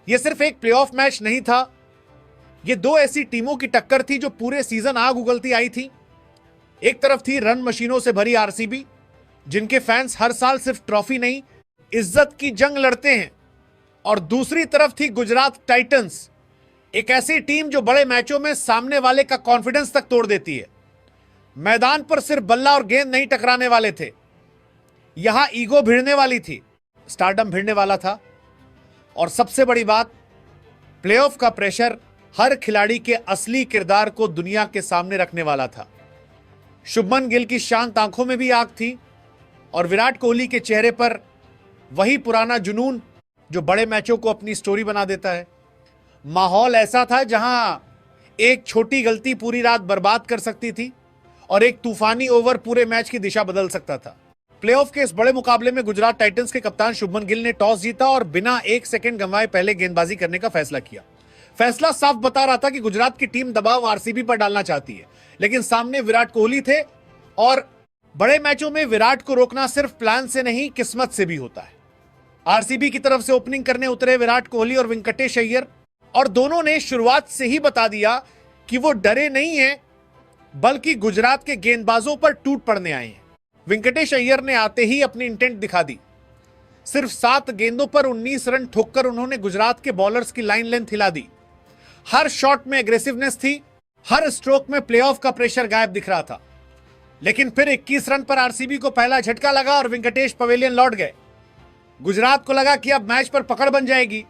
यह सिर्फ एक प्लेऑफ मैच नहीं था, यह दो ऐसी टीमों की टक्कर थी जो पूरे सीजन आग उगलती आई थी। एक तरफ थी रन मशीनों से भरी आरसीबी, जिनके फैंस हर साल सिर्फ ट्रॉफी नहीं, इज्जत की जंग लड़ते हैं। और दूसरी तरफ थी गुजरात टाइटंस, एक ऐसी टीम जो बड़े मैचों में सामने वाले का कॉन्फिडेंस तक तोड़ देती है। मैदान पर सिर्फ बल्ला और गेंद नहीं टकराने वाले थे, यहां ईगो भिड़ने वाली थी, स्टारडम भिड़ने वाला था। और सबसे बड़ी बात, प्लेऑफ का प्रेशर हर खिलाड़ी के असली किरदार को दुनिया के सामने रखने वाला था। शुभमन गिल की शांत आंखों में भी आग थी और विराट कोहली के चेहरे पर वही पुराना जुनून जो बड़े मैचों को अपनी स्टोरी बना देता है। माहौल ऐसा था जहां एक छोटी गलती पूरी रात बर्बाद कर सकती थी और एक तूफानी ओवर पूरे मैच की दिशा बदल सकता था। प्लेऑफ के इस बड़े मुकाबले में गुजरात टाइटंस के कप्तान शुभमन गिल ने टॉस जीता और बिना एक सेकंड गंवाए पहले गेंदबाजी करने का फैसला किया। फैसला साफ बता रहा था कि गुजरात की टीम दबाव आरसीबी पर डालना चाहती है, लेकिन सामने विराट कोहली थे और बड़े मैचों में विराट को रोकना सिर्फ प्लान से नहीं, किस्मत से भी होता है। आरसीबी की तरफ से ओपनिंग करने उतरे विराट कोहली और वेंकटेश अय्यर, और दोनों ने शुरुआत से ही बता दिया कि वो डरे नहीं हैं, बल्कि गुजरात के गेंदबाजों पर टूट पड़ने आए हैं। वेंकटेश अय्यर ने आते ही अपनी इंटेंट दिखा दी। सिर्फ 7 गेंदों पर 19 रन ठोककर उन्होंने गुजरात के बॉलर्स की लाइन लेंथ हिला दी। हर शॉट में एग्रेसिवनेस थी, हर स्ट्रोक में प्लेऑफ का प्रेशर गायब दिख रहा था। लेकिन फिर 21 रन पर आरसीबी को पहला झटका लगा और वेंकटेश पवेलियन लौट गए। गुजरात को लगा कि अब मैच पर पकड़ बन जाएगी,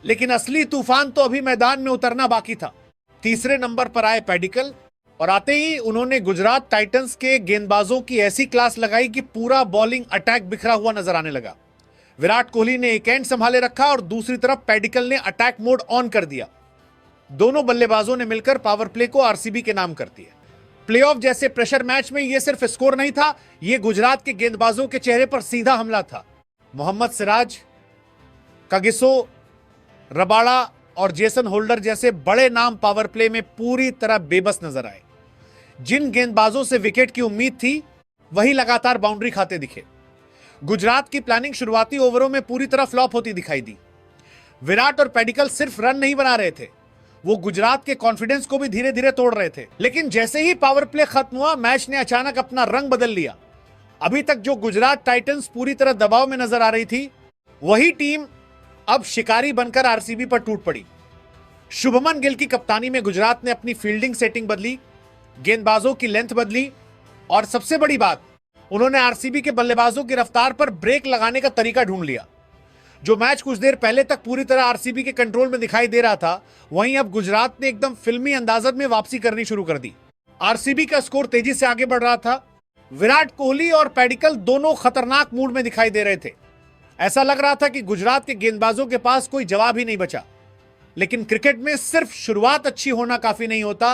लेकिन असली तूफान तो अभी मैदान में उतरना बाकी था। तीसरे नंबर पर आए पैडिकल और आते ही उन्होंने गुजरात टाइटंस के गेंदबाजों की ऐसी क्लास लगाई कि पूरा बॉलिंग अटैक बिखरा हुआ नजर आने लगा। विराट कोहली ने एक एंड संभाले रखा और दूसरी तरफ पैडिकल ने अटैक मोड ऑन कर दिया। दोनों बल्लेबाजों ने मिलकर पावर प्ले को आरसीबी के नाम कर दिया। प्लेऑफ जैसे प्रेशर मैच में यह सिर्फ स्कोर नहीं था, यह गुजरात के गेंदबाजों के चेहरे पर सीधा हमला था। मोहम्मद सिराज, कागिसो रबाड़ा और जेसन होल्डर जैसे बड़े नाम पावर प्ले में पूरी तरह बेबस नजर आए। जिन गेंदबाजों से विकेट की उम्मीद थी, वही लगातार बाउंड्री खाते दिखे। गुजरात की प्लानिंग शुरुआती ओवरों में पूरी तरह फ्लॉप होती दिखाई दी। विराट और पैडिकल सिर्फ रन नहीं बना रहे थे, वो गुजरात के कॉन्फिडेंस को भी धीरे धीरे तोड़ रहे थे। लेकिन जैसे ही पावर प्ले खत्म हुआ, मैच ने अचानक अपना रंग बदल लिया। अभी तक जो गुजरात टाइटंस पूरी तरह दबाव में नजर आ रही थी, वही टीम अब शिकारी बनकर आरसीबी पर टूट पड़ी। शुभमन गिल की कप्तानी में गुजरात ने अपनी फील्डिंग सेटिंग बदली, गेंदबाजों की लेंथ बदली और सबसे बड़ी बात, उन्होंने आरसीबी के बल्लेबाजों की रफ्तार पर ब्रेक लगाने का तरीका ढूंढ लिया। जो मैच कुछ देर पहले तक पूरी तरह आरसीबी के कंट्रोल में दिखाई दे रहा था, वहीं अब गुजरात ने एकदम फिल्मी अंदाजत में वापसी करनी शुरू कर दी। आरसीबी का स्कोर तेजी से आगे बढ़ रहा था। विराट कोहली और पैडिकल दोनों खतरनाक मूड में दिखाई दे रहे थे। ऐसा लग रहा था कि गुजरात के गेंदबाजों के पास कोई जवाब ही नहीं बचा। लेकिन क्रिकेट में सिर्फ शुरुआत अच्छी होना काफी नहीं होता।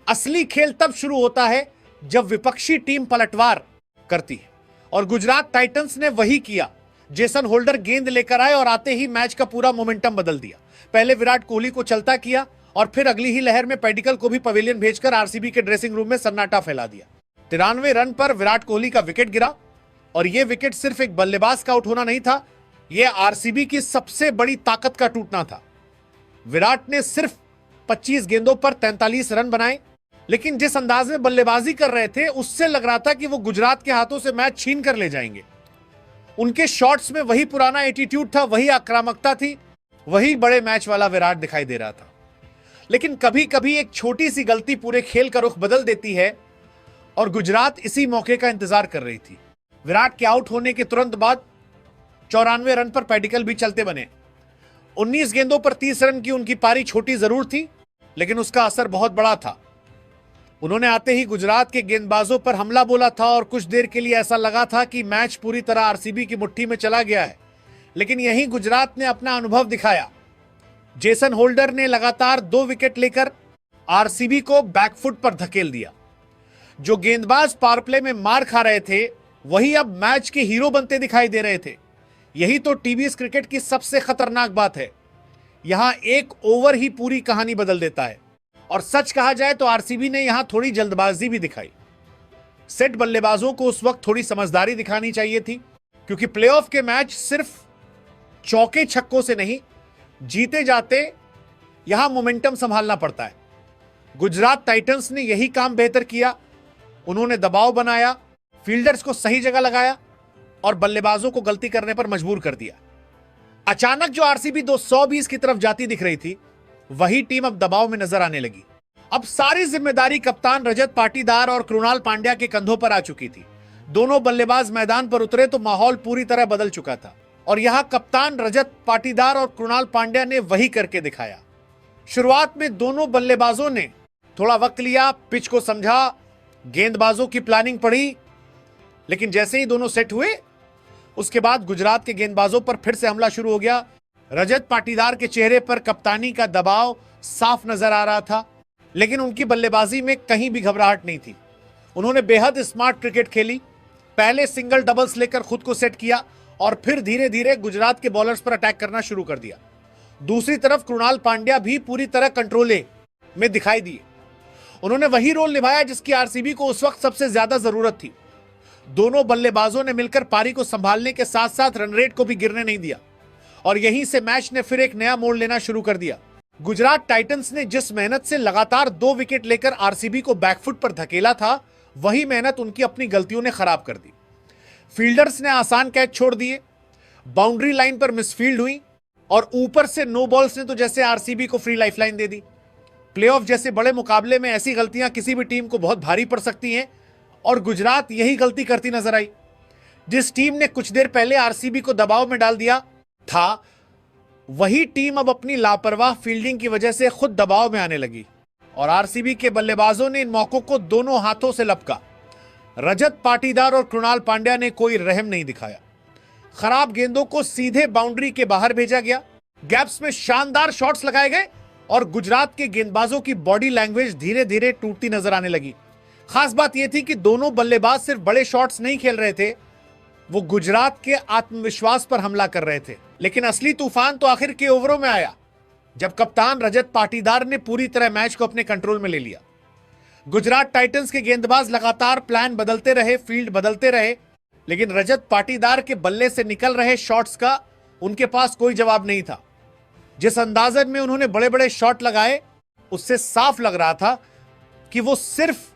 असली खेल तब शुरू होता है जब विपक्षी टीम पलटवार करती है, और गुजरात टाइटंस ने वही किया। जेसन होल्डर गेंद लेकर आए और आते ही मैच का पूरा मोमेंटम बदल दिया। पहले विराट कोहली को चलता किया और फिर अगली ही लहर में पैडिकल को भी पवेलियन भेजकर आरसीबी के ड्रेसिंग रूम में सन्नाटा फैला दिया। 93 रन पर विराट कोहली का विकेट गिरा और यह विकेट सिर्फ एक बल्लेबाज का आउट होना नहीं था, यह आरसीबी की सबसे बड़ी ताकत का टूटना था। विराट ने सिर्फ 25 गेंदों पर 43 रन बनाए, लेकिन जिस अंदाज में बल्लेबाजी कर रहे थे, उससे लग रहा था कि वो गुजरात के हाथों से मैच छीन कर ले जाएंगे। उनके शॉट्स में वही पुराना एटीट्यूड था, वही आक्रामकता थी, वही बड़े मैच वाला विराट दिखाई दे रहा था। लेकिन कभी कभी एक छोटी सी गलती पूरे खेल का रुख बदल देती है और गुजरात इसी मौके का इंतजार कर रही थी। विराट के आउट होने के तुरंत बाद 94 रन पर पैडिकल भी चलते बने। 19 गेंदों पर 30 रन की उनकी पारी छोटी जरूर थी, लेकिन उसका असर बहुत बड़ा था। उन्होंने आते ही गुजरात के गेंदबाजों पर हमला बोला था और कुछ देर के लिए ऐसा लगा था कि मैच पूरी तरह आरसीबी की मुट्ठी में चला गया है। लेकिन यहीं गुजरात ने अपना अनुभव दिखाया। जेसन होल्डर ने लगातार 2 विकेट लेकर आरसीबी को बैकफुट पर धकेल दिया। जो गेंदबाज पावर प्ले में मार खा रहे थे, वही अब मैच के हीरो बनते दिखाई दे रहे थे। यही तो टीवीएस क्रिकेट की सबसे खतरनाक बात है। यहां एक ओवर ही पूरी कहानी बदल देता है। और सच कहा जाए तो आरसीबी ने यहां थोड़ी जल्दबाजी भी दिखाई। सेट बल्लेबाजों को उस वक्त थोड़ी समझदारी दिखानी चाहिए थी, क्योंकि प्लेऑफ के मैच सिर्फ चौके छक्कों से नहीं, जीते जाते यहां मोमेंटम संभालना पड़ता है। गुजरात टाइटंस ने यही काम बेहतर किया। उन्होंने दबाव बनाया, फील्डर्स को सही जगह लगाया और बल्लेबाजों को गलती करने पर मजबूर कर दिया। अचानक जो आरसीबी 220 की तरफ जाती दिख रही थी, वही टीम अब दबाव में नजर आने लगी। अब सारी जिम्मेदारी कप्तान रजत पाटीदार और कृणाल पांड्या के कंधों पर आ चुकी थी। दोनों बल्लेबाज मैदान पर उतरे तो माहौल पूरी तरह बदल चुका था और यहां कप्तान रजत पाटीदार और कृणाल पांड्या ने वही करके दिखाया। शुरुआत में दोनों बल्लेबाजों ने थोड़ा वक्त लिया, पिच को समझा, गेंदबाजों की प्लानिंग पड़ी, लेकिन जैसे ही दोनों सेट हुए उसके बाद गुजरात के गेंदबाजों पर फिर से हमला शुरू हो गया। रजत पाटीदार के चेहरे पर कप्तानी का दबाव साफ नजर आ रहा था, लेकिन उनकी बल्लेबाजी में कहीं भी घबराहट नहीं थी। उन्होंने बेहद स्मार्ट क्रिकेट खेली। पहले सिंगल डबल्स लेकर खुद को सेट किया और फिर धीरे धीरे गुजरात के बॉलर्स पर अटैक करना शुरू कर दिया। दूसरी तरफ कृणाल पांड्या भी पूरी तरह कंट्रोले में दिखाई दिए। उन्होंने वही रोल निभाया जिसकी आरसीबी को उस वक्त सबसे ज्यादा जरूरत थी। दोनों बल्लेबाजों ने मिलकर पारी को संभालने के साथ साथ रन रेट को भी गिरने नहीं दिया और यहीं से मैच ने फिर एक नया मोड़ लेना शुरू कर दिया। गुजरात टाइटंस ने जिस मेहनत से लगातार 2 विकेट लेकर आरसीबी को बैकफुट पर धकेला था, वही मेहनत उनकी अपनी गलतियों ने खराब कर दी। फील्डर्स ने आसान कैच छोड़ दिए, बाउंड्री लाइन पर मिसफील्ड हुई और ऊपर से नो बॉल्स ने तो जैसे आरसीबी को फ्री लाइफलाइन दे दी। प्लेऑफ जैसे बड़े मुकाबले में ऐसी गलतियां किसी भी टीम को बहुत भारी पड़ सकती हैं और गुजरात यही गलती करती नजर आई। जिस टीम ने कुछ देर पहले आरसीबी को दबाव में डाल दिया था, वही टीम अब अपनी लापरवाह फील्डिंग की वजह से खुद दबाव में आने लगी और आरसीबी के बल्लेबाजों ने इन मौकों को दोनों हाथों से लपका। रजत पाटीदार और कृणाल पांड्या ने कोई रहम नहीं दिखाया। खराब गेंदों को सीधे बाउंड्री के बाहर भेजा गया, गैप्स में शानदार शॉट्स लगाए गए और गुजरात के गेंदबाजों की बॉडी लैंग्वेज धीरे धीरे टूटती नजर आने लगी। खास बात यह थी कि दोनों बल्लेबाज सिर्फ बड़े शॉट्स नहीं खेल रहे थे, वो गुजरात के आत्मविश्वास पर हमला कर रहे थे। लेकिन असली तूफान तो आखिर के ओवरों में आया, जब कप्तान रजत पाटीदार ने पूरी तरह मैच को अपने कंट्रोल में ले लिया। गुजरात टाइटंस के गेंदबाज लगातार प्लान बदलते रहे, फील्ड बदलते रहे, लेकिन रजत पाटीदार के बल्ले से निकल रहे शॉट्स का उनके पास कोई जवाब नहीं था। जिस अंदाजन में उन्होंने बड़े बड़े शॉट लगाए, उससे साफ लग रहा था कि वो सिर्फ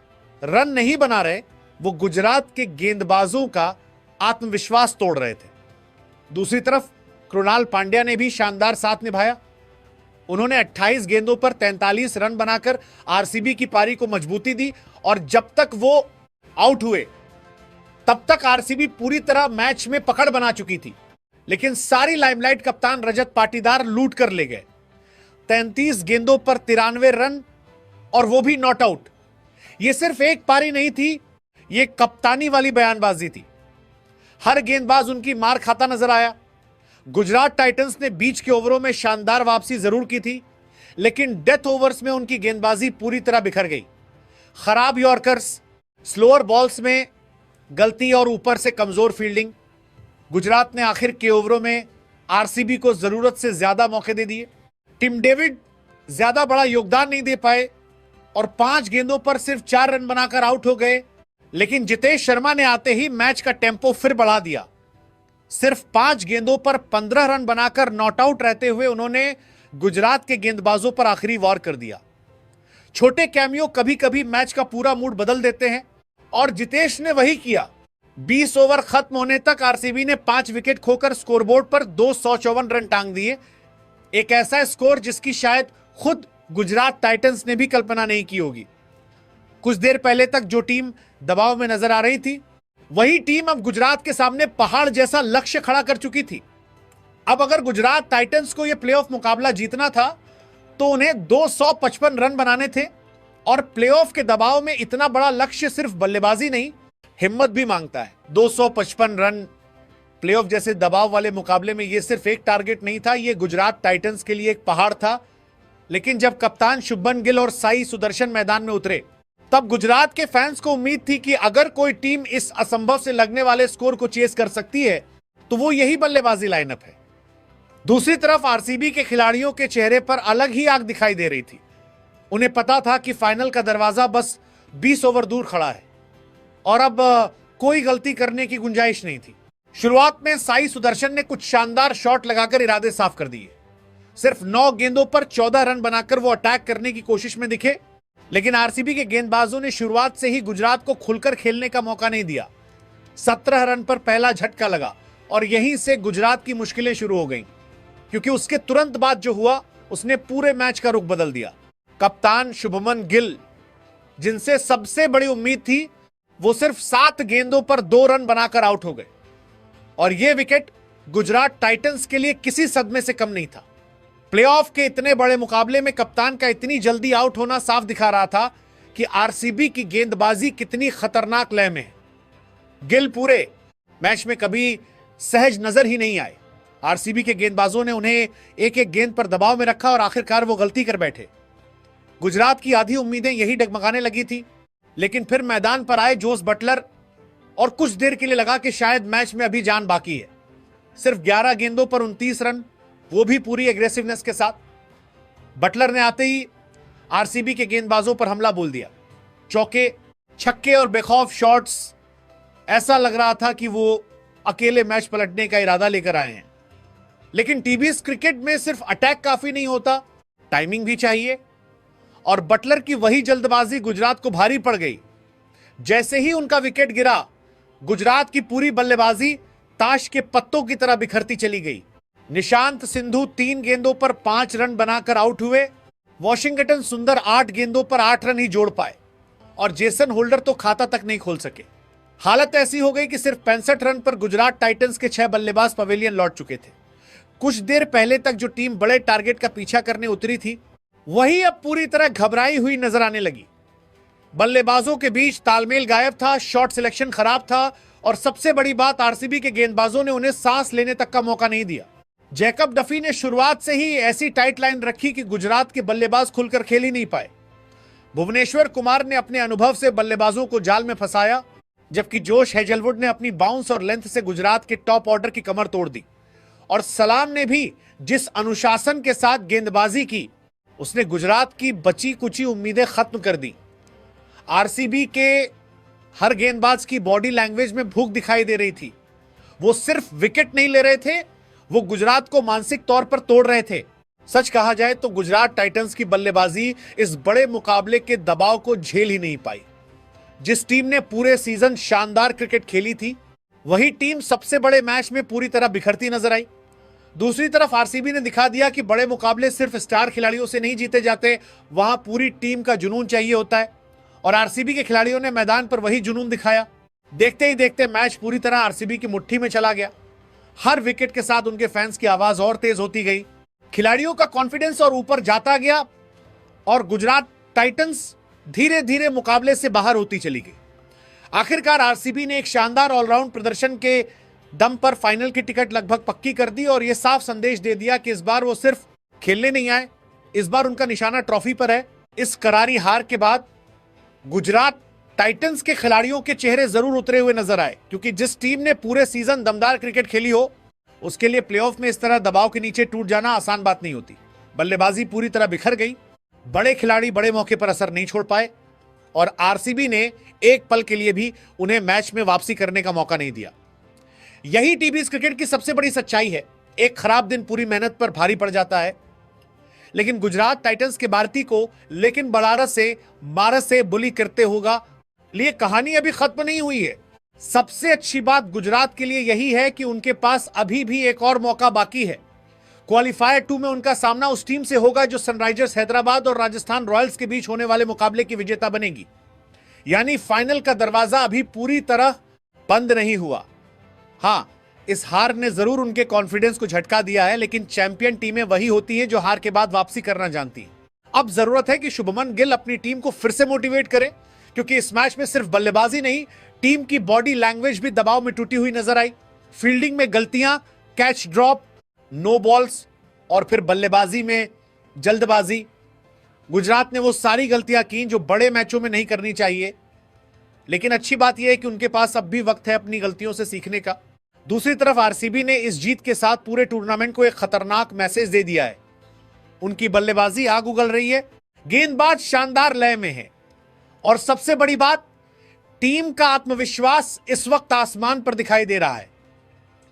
रन नहीं बना रहे, वो गुजरात के गेंदबाजों का आत्मविश्वास तोड़ रहे थे। दूसरी तरफ कृणाल पांड्या ने भी शानदार साथ निभाया। उन्होंने 28 गेंदों पर 43 रन बनाकर आरसीबी की पारी को मजबूती दी और जब तक वो आउट हुए तब तक आरसीबी पूरी तरह मैच में पकड़ बना चुकी थी। लेकिन सारी लाइमलाइट कप्तान रजत पाटीदार लूट कर ले गए। 33 गेंदों पर 93 रन और वो भी नॉट आउट। ये सिर्फ एक पारी नहीं थी, ये कप्तानी वाली बयानबाजी थी। हर गेंदबाज उनकी मार खाता नजर आया। गुजरात टाइटंस ने बीच के ओवरों में शानदार वापसी जरूर की थी, लेकिन डेथ ओवर्स में उनकी गेंदबाजी पूरी तरह बिखर गई। खराब यॉर्कर्स, स्लोअर बॉल्स में गलती और ऊपर से कमजोर फील्डिंग। गुजरात ने आखिर के ओवरों में आरसीबी को जरूरत से ज्यादा मौके दे दिए। टिम डेविड ज्यादा बड़ा योगदान नहीं दे पाए और 5 गेंदों पर सिर्फ 4 रन बनाकर आउट हो गए। लेकिन जितेश शर्मा ने आते ही मैच का टेम्पो फिर बढ़ा दिया। सिर्फ 5 गेंदों पर 15 रन बनाकर नॉट आउट रहते हुए उन्होंने गुजरात के गेंदबाजों पर आखिरी वार कर दिया। छोटे कैमियो कभी कभी मैच का पूरा मूड बदल देते हैं और जितेश ने वही किया। 20 ओवर खत्म होने तक आरसीबी ने 5 विकेट खोकर स्कोरबोर्ड पर 254 रन टांग दिए। एक ऐसा स्कोर जिसकी शायद खुद गुजरात टाइटंस ने भी कल्पना नहीं की होगी। कुछ देर पहले तक जो टीम दबाव में नजर आ रही थी, वही टीम अब गुजरात के सामने पहाड़ जैसा लक्ष्य खड़ा कर चुकी थी। अब अगर गुजरात टाइटंस को यह प्लेऑफ मुकाबला जीतना था तो उन्हें 255 रन बनाने थे और प्लेऑफ के दबाव में इतना बड़ा लक्ष्य सिर्फ बल्लेबाजी नहीं, हिम्मत भी मांगता है। 255 रन प्लेऑफ जैसे दबाव वाले मुकाबले में यह सिर्फ एक टारगेट नहीं था, यह गुजरात टाइटंस के लिए एक पहाड़ था। लेकिन जब कप्तान शुभमन गिल और साई सुदर्शन मैदान में उतरे, तब गुजरात के फैंस को उम्मीद थी कि अगर कोई टीम इस असंभव से लगने वाले स्कोर को चेस कर सकती है तो वो यही बल्लेबाजी लाइनअप है। दूसरी तरफ आरसीबी के खिलाड़ियों के चेहरे पर अलग ही आग दिखाई दे रही थी। उन्हें पता था कि फाइनल का दरवाजा बस 20 ओवर दूर खड़ा है और अब कोई गलती करने की गुंजाइश नहीं थी। शुरुआत में साई सुदर्शन ने कुछ शानदार शॉट लगाकर इरादे साफ कर दिए। सिर्फ 9 गेंदों पर 14 रन बनाकर वो अटैक करने की कोशिश में दिखे, लेकिन आरसीबी के गेंदबाजों ने शुरुआत से ही गुजरात को खुलकर खेलने का मौका नहीं दिया। 17 रन पर पहला झटका लगा और यहीं से गुजरात की मुश्किलें शुरू हो गईं, क्योंकि उसके तुरंत बाद जो हुआ उसने पूरे मैच का रुख बदल दिया। कप्तान शुभमन गिल, जिनसे सबसे बड़ी उम्मीद थी, वो सिर्फ 7 गेंदों पर 2 रन बनाकर आउट हो गए और यह विकेट गुजरात टाइटंस के लिए किसी सदमे से कम नहीं था। प्लेऑफ के इतने बड़े मुकाबले में कप्तान का इतनी जल्दी आउट होना साफ दिखा रहा था कि आरसीबी की गेंदबाजी कितनी खतरनाक लय में है। गिल पूरे मैच में कभी सहज नजर ही नहीं आए। आरसीबी के गेंदबाजों ने उन्हें एक एक गेंद पर दबाव में रखा और आखिरकार वो गलती कर बैठे। गुजरात की आधी उम्मीदें यही डगमगाने लगी थी, लेकिन फिर मैदान पर आए जोस बटलर और कुछ देर के लिए लगा कि शायद मैच में अभी जान बाकी है। सिर्फ 11 गेंदों पर 29 रन, वो भी पूरी एग्रेसिवनेस के साथ। बटलर ने आते ही आरसीबी के गेंदबाजों पर हमला बोल दिया। चौके, छक्के और बेखौफ शॉट्स, ऐसा लग रहा था कि वो अकेले मैच पलटने का इरादा लेकर आए हैं। लेकिन टीबीएस क्रिकेट में सिर्फ अटैक काफी नहीं होता, टाइमिंग भी चाहिए, और बटलर की वही जल्दबाजी गुजरात को भारी पड़ गई। जैसे ही उनका विकेट गिरा, गुजरात की पूरी बल्लेबाजी ताश के पत्तों की तरह बिखरती चली गई। निशांत सिंधु 3 गेंदों पर 5 रन बनाकर आउट हुए। वॉशिंगटन सुंदर 8 गेंदों पर 8 रन ही जोड़ पाए और जेसन होल्डर तो खाता तक नहीं खोल सके। हालत ऐसी हो गई कि सिर्फ 65 रन पर गुजरात टाइटंस के 6 बल्लेबाज पवेलियन लौट चुके थे। कुछ देर पहले तक जो टीम बड़े टारगेट का पीछा करने उतरी थी, वही अब पूरी तरह घबराई हुई नजर आने लगी। बल्लेबाजों के बीच तालमेल गायब था, शॉट सिलेक्शन खराब था और सबसे बड़ी बात, आरसीबी के गेंदबाजों ने उन्हें सांस लेने तक का मौका नहीं दिया। जैकब डफी ने शुरुआत से ही ऐसी टाइट लाइन रखी कि गुजरात के बल्लेबाज खुलकर खेल ही नहीं पाए। भुवनेश्वर कुमार ने अपने अनुभव से बल्लेबाजों को जाल में फंसाया, जबकि जोश हेजलवुड ने अपनी बाउंस और लेंथ से गुजरात के टॉप ऑर्डर की कमर तोड़ दी। और सलाम ने भी जिस अनुशासन के साथ गेंदबाजी की, उसने गुजरात की बची कुची उम्मीदें खत्म कर दी। आरसीबी के हर गेंदबाज की बॉडी लैंग्वेज में भूख दिखाई दे रही थी। वो सिर्फ विकेट नहीं ले रहे थे, वो गुजरात को मानसिक तौर पर तोड़ रहे थे। सच कहा जाए तो गुजरात टाइटंस की बल्लेबाजी इस बड़े मुकाबले के दबाव को झेल ही नहीं पाई। जिस टीम ने पूरे सीजन शानदार क्रिकेट खेली थी, वही टीम सबसे बड़े मैच में पूरी तरह बिखरती नजर आई। दूसरी तरफ आरसीबी ने दिखा दिया कि बड़े मुकाबले सिर्फ स्टार खिलाड़ियों से नहीं जीते जाते, वहां पूरी टीम का जुनून चाहिए होता है, और आरसीबी के खिलाड़ियों ने मैदान पर वही जुनून दिखाया। देखते ही देखते मैच पूरी तरह आरसीबी की मुट्ठी में चला गया। हर विकेट के साथ उनके फैंस की आवाज और तेज होती गई, खिलाड़ियों का कॉन्फिडेंस और ऊपर जाता गया और गुजरात टाइटंस धीरे धीरे मुकाबले से बाहर होती चली गई। आखिरकार आरसीबी ने एक शानदार ऑलराउंड प्रदर्शन के दम पर फाइनल की टिकट लगभग पक्की कर दी और यह साफ संदेश दे दिया कि इस बार वो सिर्फ खेलने नहीं आए, इस बार उनका निशाना ट्रॉफी पर है। इस करारी हार के बाद गुजरात टाइटंस के खिलाड़ियों के चेहरे जरूर उतरे हुए नजर आए, क्योंकि जिस टीम ने पूरे सीजन दमदार क्रिकेट खेली हो, उसके लिए प्लेऑफ में इस तरह दबाव के नीचे टूट जाना आसान बात नहीं होती। बल्लेबाजी पूरी तरह बिखर गई, बड़े खिलाड़ी बड़े मौके पर असर नहीं छोड़ पाए और आरसीबी ने एक पल के लिए भी उन्हें मैच में वापसी करने का मौका नहीं दिया। यही टीबीएस क्रिकेट की सबसे बड़ी सच्चाई है। एक खराब दिन पूरी मेहनत पर भारी पड़ जाता है, लेकिन गुजरात टाइटंस के भारती को लेकिन बड़ारस से मारस से बुली करते होगा। लिए कहानी अभी खत्म नहीं हुई है। सबसे अच्छी बात गुजरात के लिए यही है कि उनके पास अभी भी एक और मौका बाकी है। क्वालिफायर 2 में उनका सामना उस टीम से होगा जो सनराइजर्स हैदराबाद और राजस्थान रॉयल्स के बीच होने वाले मुकाबले की विजेता बनेगी। यानी फाइनल का दरवाजा अभी पूरी तरह बंद नहीं हुआ। हाँ, इस हार ने जरूर उनके कॉन्फिडेंस को झटका दिया है, लेकिन चैंपियन टीमें वही होती हैं जो हार के बाद वापसी करना जानती हैं। अब जरूरत है कि शुभमन गिल अपनी टीम को फिर से मोटिवेट करें, क्योंकि इस मैच में सिर्फ बल्लेबाजी नहीं, टीम की बॉडी लैंग्वेज भी दबाव में टूटी हुई नजर आई। फील्डिंग में गलतियां, कैच ड्रॉप, नो बॉल्स और फिर बल्लेबाजी में जल्दबाजी। गुजरात ने वो सारी गलतियां की जो बड़े मैचों में नहीं करनी चाहिए, लेकिन अच्छी बात यह है कि उनके पास अब भी वक्त है अपनी गलतियों से सीखने का। दूसरी तरफ आरसीबी ने इस जीत के साथ पूरे टूर्नामेंट को एक खतरनाक मैसेज दे दिया है। उनकी बल्लेबाजी आग उगल रही है, गेंदबाज शानदार लय में है और सबसे बड़ी बात, टीम का आत्मविश्वास इस वक्त आसमान पर दिखाई दे रहा है।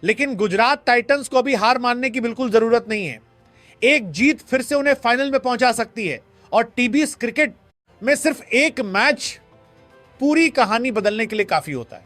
लेकिन गुजरात टाइटंस को अभी हार मानने की बिल्कुल जरूरत नहीं है। एक जीत फिर से उन्हें फाइनल में पहुंचा सकती है और टीबीएस क्रिकेट में सिर्फ एक मैच पूरी कहानी बदलने के लिए काफी होता है।